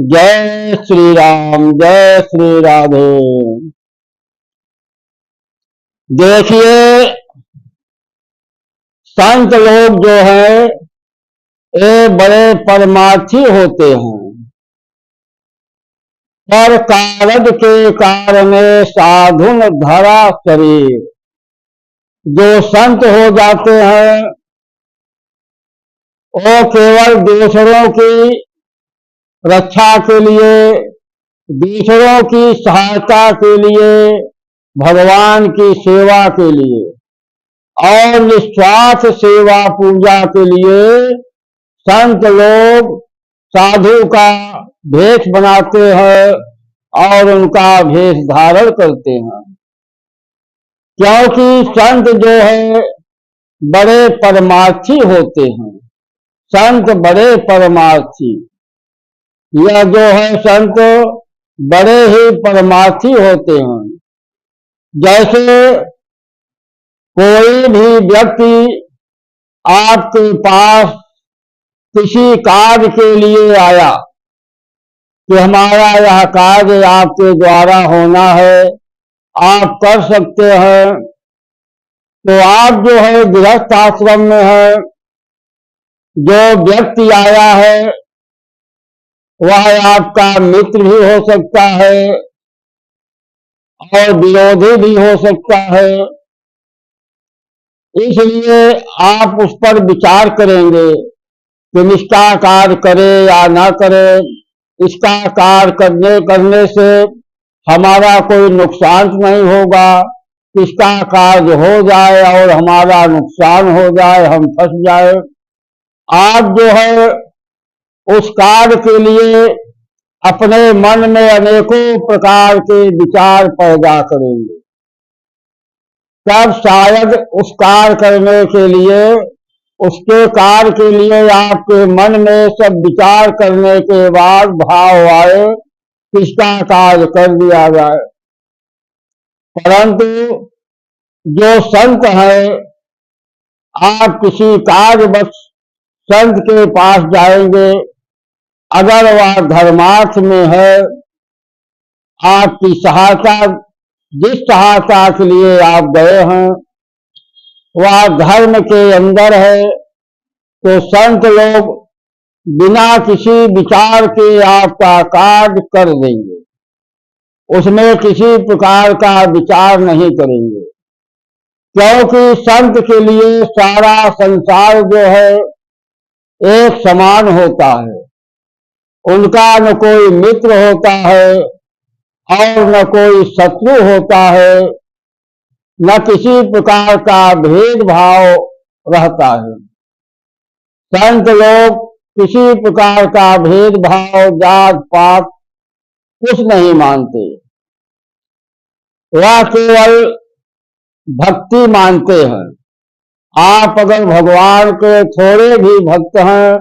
जय श्री राम, जय श्री राधे। देखिए, संत लोग जो है ये बड़े परमार्थी होते हैं, पर कारज के कारण साधुन धरा शरीर। जो संत हो जाते हैं वो केवल दूसरों की रक्षा के लिए, दूसरों की सहायता के लिए, भगवान की सेवा के लिए और निस्वार्थ सेवा पूजा के लिए संत लोग साधु का भेष बनाते हैं और उनका भेष धारण करते हैं। क्योंकि संत जो है बड़े परमार्थी होते हैं। संत बड़े परमार्थी, यह जो है संत बड़े ही परमार्थी होते हैं। जैसे कोई भी व्यक्ति आपके पास किसी कार्य के लिए आया कि हमारा यह कार्य आपके द्वारा होना है, आप कर सकते हैं, तो आप जो है गृहस्थ आश्रम में है, जो व्यक्ति आया है वह आपका मित्र भी हो सकता है और विरोधी भी हो सकता है। इसलिए आप उस पर विचार करेंगे कि इसका कार्य करे या ना करे, इसका कार्य करने से हमारा कोई नुकसान नहीं होगा, इसका कार्य हो जाए और हमारा नुकसान हो जाए, हम फंस जाए। आप जो है उस कार्य के लिए अपने मन में अनेकों प्रकार के विचार पैदा करेंगे। तब शायद उस कार्य करने के लिए, उसके कार्य के लिए आपके मन में सब विचार करने के बाद भाव आए किसका कार्य कर दिया जाए। परंतु जो संत है, आप किसी कार्य बस संत के पास जाएंगे, अगर वह धर्मार्थ में है, आपकी सहायता, जिस सहायता के लिए आप गए हैं वह धर्म के अंदर है, तो संत लोग बिना किसी विचार के आपका कार्य कर देंगे, उसमें किसी प्रकार का विचार नहीं करेंगे। क्योंकि संत के लिए सारा संसार जो है एक समान होता है। उनका न कोई मित्र होता है और न कोई शत्रु होता है, न किसी प्रकार का भेदभाव रहता है। संत लोग किसी प्रकार का भेदभाव, जात पात कुछ नहीं मानते, वह केवल भक्ति मानते हैं। आप अगर भगवान के थोड़े भी भक्त हैं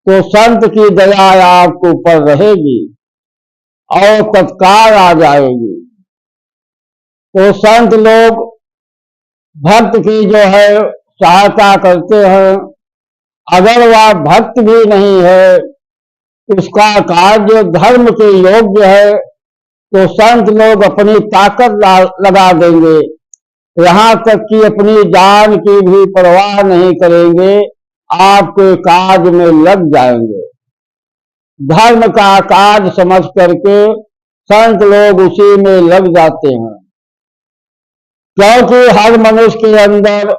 तो संत की दया आपके ऊपर रहेगी और तत्काल आ जाएगी। तो संत लोग भक्त की जो है सहायता करते हैं। अगर वह भक्त भी नहीं है, उसका कार्य धर्म के योग्य है, तो संत लोग अपनी ताकत लगा देंगे, यहाँ तक कि अपनी जान की भी परवाह नहीं करेंगे, आपके कार्य में लग जाएंगे। धर्म का कार्य समझ करके संत लोग उसी में लग जाते हैं। क्योंकि हर मनुष्य के अंदर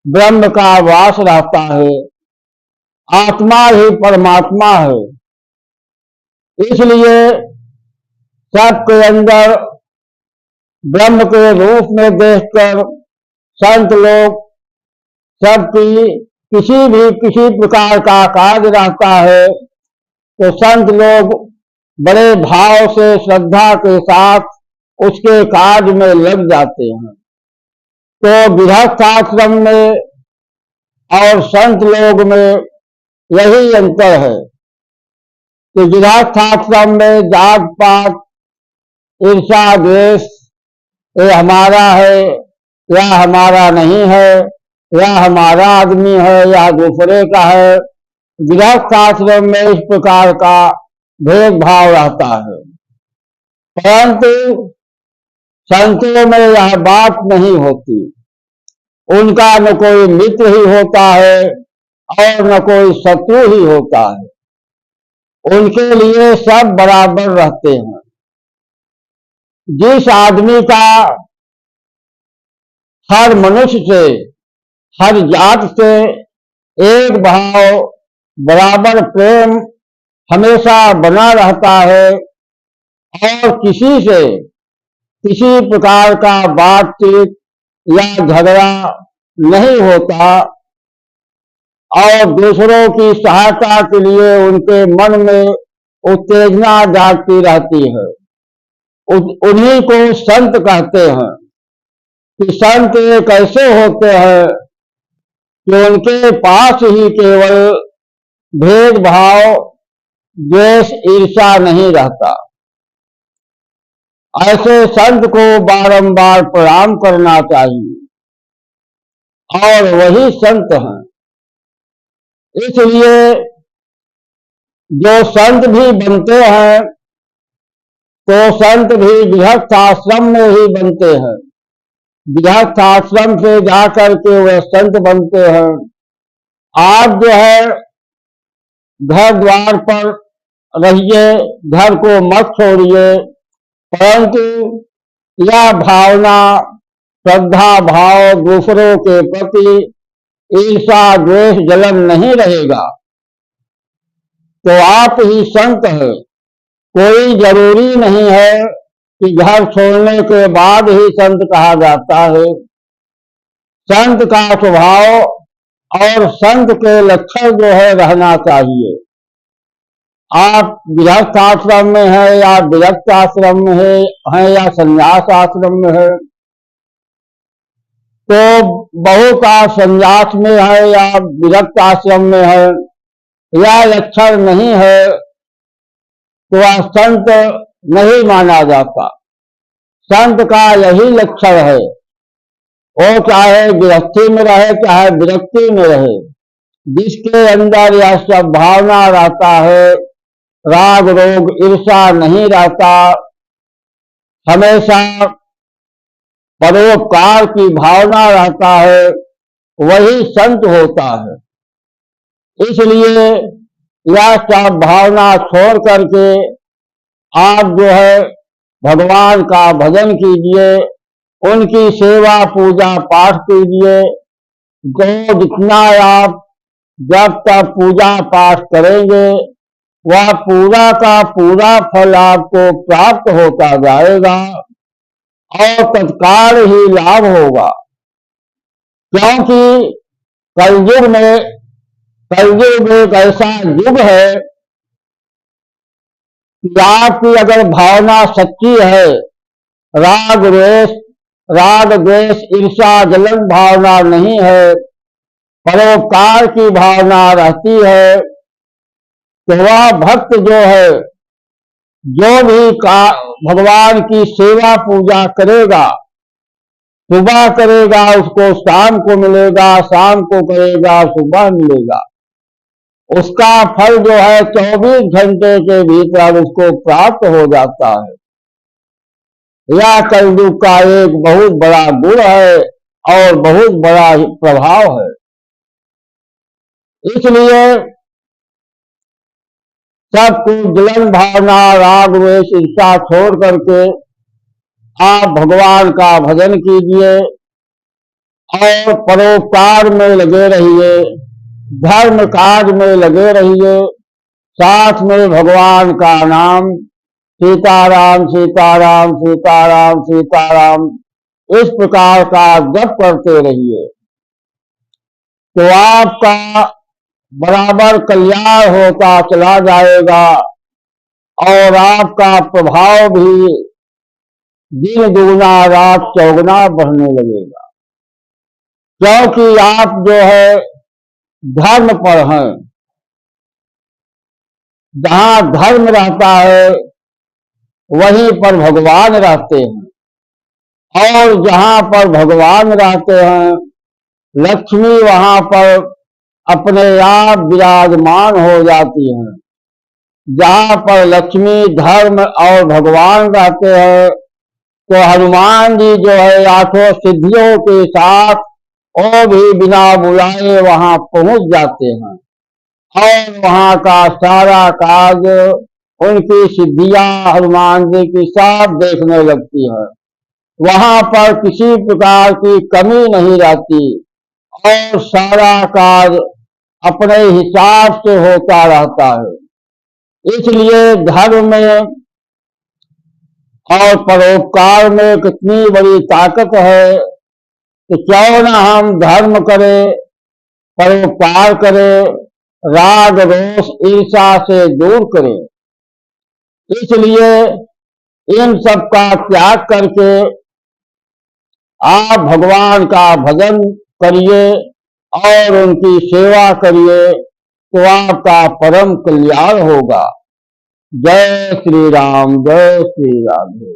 ब्रह्म का वास रहता है, आत्मा ही परमात्मा है। इसलिए सबके अंदर ब्रह्म के रूप में देखकर संत लोग सबकी किसी प्रकार का कार्य रहता है तो संत लोग बड़े भाव से, श्रद्धा के साथ उसके कार्य में लग जाते हैं। तो गृहस्थ आश्रम में और संत लोग में यही अंतर है कि गृहस्थ आश्रम में जात पात, ईर्ष्या द्वेष, ये हमारा है या हमारा नहीं है, या हमारा आदमी है या दूसरे का है। गृहस्थ आश्रम में इस प्रकार का भेदभाव रहता है, परंतु संतों में यह बात नहीं होती। उनका न कोई मित्र ही होता है और न कोई शत्रु ही होता है। उनके लिए सब बराबर रहते हैं। जिस आदमी का हर मनुष्य से, हर जात से एक भाव, बराबर प्रेम हमेशा बना रहता है और किसी से किसी प्रकार का बातचीत या झगड़ा नहीं होता और दूसरों की सहायता के लिए उनके मन में उत्तेजना जागती रहती है, उन्हीं को संत कहते हैं। कि संत एक ऐसे होते हैं कि उनके पास ही केवल भेदभाव, द्वेष, ईर्ष्या नहीं रहता। ऐसे संत को बारंबार प्रणाम करना चाहिए और वही संत हैं। इसलिए जो संत भी बनते हैं तो संत भी गृहस्थ आश्रम में ही बनते हैं। गृहस्थ आश्रम से जाकर के वे संत बनते हैं। आप जो है घर द्वार पर रहिए, घर को मत छोड़िए, परंतु यह भावना, श्रद्धा भाव दूसरों के प्रति ईर्ष्या, द्वेष, जलन नहीं रहेगा तो आप ही संत हैं। कोई जरूरी नहीं है कि घर छोड़ने के बाद ही संत कहा जाता है। संत का स्वभाव और संत के लक्षण जो है रहना चाहिए। आप गृहस्थ आश्रम में है या विरक्त आश्रम में है या संन्यास आश्रम में है, तो बहुत का संन्यास में है या विरक्त आश्रम में है, या लक्षण नहीं है तो वह संत नहीं माना जाता। संत का यही लक्षण है, वो चाहे गृहस्थी में रहे चाहे विरक्ति में रहे, जिसके अंदर यह सब भावना रहता है, राग रोग ईर्ष्या नहीं रहता, हमेशा परोपकार की भावना रहता है, वही संत होता है। इसलिए यह सब भावना छोड़ करके आप जो है भगवान का भजन कीजिए, उनकी सेवा पूजा पाठ कीजिए। जो जितना आप जब तक पूजा पाठ करेंगे वह पूरा का पूरा फल आपको प्राप्त होता जाएगा और तत्काल ही लाभ होगा। क्योंकि कलयुग एक ऐसा युग है कि आपकी अगर भावना सच्ची है, राग द्वेष ईर्ष्या जलन भावना नहीं है, परोपकार की भावना रहती है, तो वह भक्त जो है, जो भी भगवान की सेवा पूजा करेगा, सुबह करेगा उसको शाम को मिलेगा, शाम को करेगा सुबह मिलेगा। उसका फल जो है 24 घंटे के भीतर उसको प्राप्त हो जाता है। यह कलयुग का एक बहुत बड़ा गुण है और बहुत बड़ा प्रभाव है। इसलिए सबको जलन भावना, राग द्वेष ईर्ष्या छोड़ करके आप भगवान का भजन कीजिए और परोपकार में लगे रहिए, धर्म काज में लगे रहिए, साथ में भगवान का नाम सीताराम सीताराम सीताराम सीताराम इस प्रकार का जप करते रहिए, तो आपका बराबर कल्याण होता चला जाएगा और आपका प्रभाव भी दिन दुगना रात चौगुना बढ़ने लगेगा। क्योंकि आप जो है धर्म पर हैं। जहां धर्म रहता है वहीं पर भगवान रहते हैं और जहां पर भगवान रहते हैं लक्ष्मी वहां पर अपने आप विराजमान हो जाती हैं। जहाँ पर लक्ष्मी, धर्म और भगवान रहते हैं, तो हनुमान जी जो है 8 सिद्धियों के साथ वो भी बिना बुलाए वहां पहुंच जाते हैं और वहां का सारा कार्य, उनकी सिद्धियां हनुमान जी की सब देखने लगती है। वहां पर किसी प्रकार की कमी नहीं रहती और सारा कार्य अपने हिसाब से होता रहता है। इसलिए धर्म में और परोपकार में कितनी बड़ी ताकत है कि क्यों न हम धर्म करें, परोपकार करें, राग रोष ईर्षा से दूर करें। इसलिए इन सब का त्याग करके आप भगवान का भजन करिए और उनकी सेवा करिए, तो आपका परम कल्याण होगा। जय श्री राम, जय श्री राम।